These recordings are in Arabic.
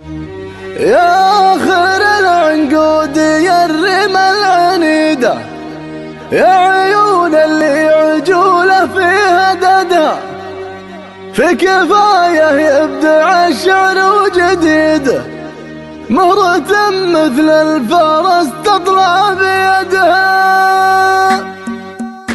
يا خير العنقود يا الرمى العنيدة، يا عيون اللي عجولة في هددها، في كفاية يبدع الشعر وجديد، مهرة مثل الفرس تطلع بيدها.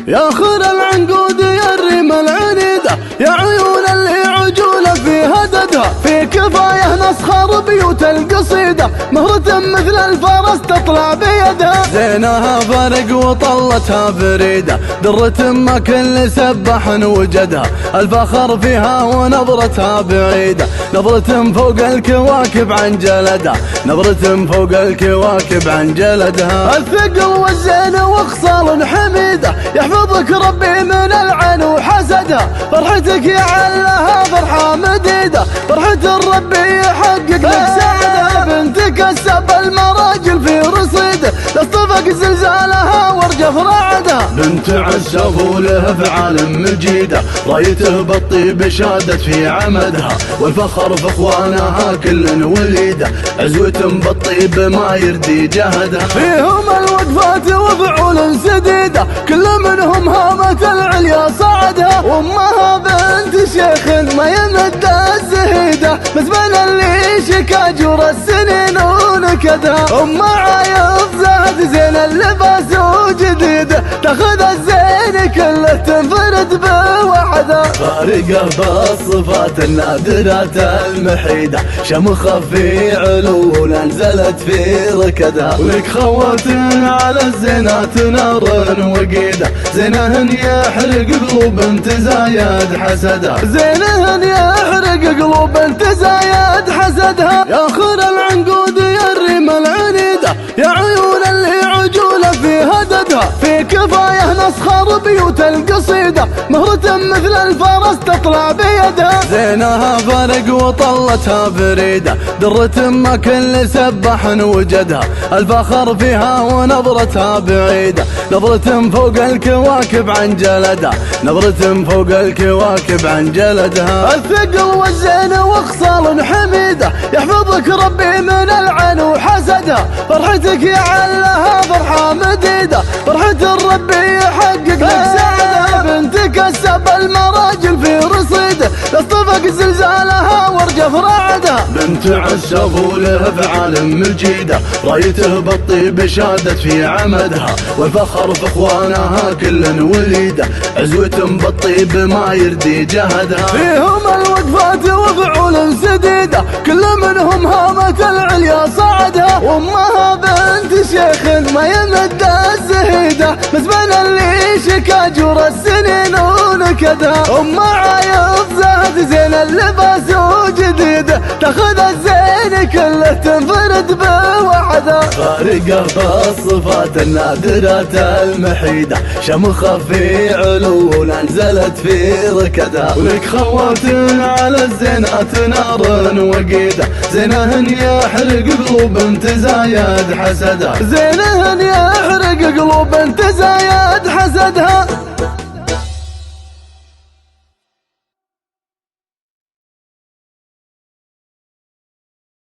يا خير العنقود يا الرمى العنيدة، يا عيون اللي عجولة في هددها، في كفاية نسخر بيوت القصيدة، مهرة مثل الفرس تطلع بيدها. زينها فرق وطلتها فريدة، درة ما كل سبح وجدها، الفخر فيها ونظرتها بعيدة، نظرة فوق الكواكب عن جلدها، نظرة فوق الكواكب عن جلدها. الثقل والزين وخصال حميدة، يحفظك ربي من العن وحسدها، فرحتك يعلها فرحة مديدة، فرحة الرب يحقق لك سعدها. بنتك السب المراجل في رصيده، لاصطفك زلزالها وارجف رعدها. بنت عسف وله فعال مجيده، رايته بالطيب شادت في عمدها، والفخر في اخوانها كل وليده، عزوة بالطيب ما يردي جهدها. فيهم الوقفات وفعول سديده، كل منهم هامة العليا صعدها، وامها بنت شيخ ما يمد الزهيده، مزبل اللي شكا جور السنين ونكدها. ام عايض زاد زين اللباس وجديده، تاخذ الزين كله تنفرد بوحده، فارقه بالصفات النادرات المحيده، شمخه في علو نزلت في ركدها. ولك خوات على الزينات نار وقيده، زينهن يحرق قلوب تزايد حسدها، زينهن يحرق قلوب تزايد حسدها. يا خير العنقود يا الرمى العنيدة، يا عيون اللي عجولة في هددها، في كفاية نسخر بيوت القصيدة، مهرة مثل الفرس تطلع بيدها. زينها فرق وطلتها فريدة، درة ما كل سبح وجدها، الفخر فيها ونظرتها بعيدة، نظرة فوق الكواكب عن جلدها، نظرة فوق الكواكب عن جلدها. الثقل والزين وخصال حميدة، يحفظك ربي من العن وحسدها، فرحتك يعلها فرحة مديدة، فرحة الرب يحقق لك سعدها. بنتك السب المراجل في رصيده، لاصطفك زلزالها وارجف رعدها. بنت عسف وله فعال مجيده، رايته بالطيب شادت في عمدها، والفخر في اخوانها كل وليده، عزوة بالطيب ما يردي جهدها. فيهم الوقفات وفعول سديده، كل منهم هامة العليا صعدها، وامها بنت شيخ ما يمد الزهيده، مزبل اللي شكا جور السنين ونكدها. ام عايض زاد زين اللباس وجديده، تاخذ الزين كله تنفرد بوحده، فارقه بالصفات النادرات المحيده، شمخه في علو نزلت في ركدها. ولك خوات على الزينات نار وقيده، زينهن يحرق قلوب تزايد حسدها، زينهن يحرق قلوب تزايد حسدها.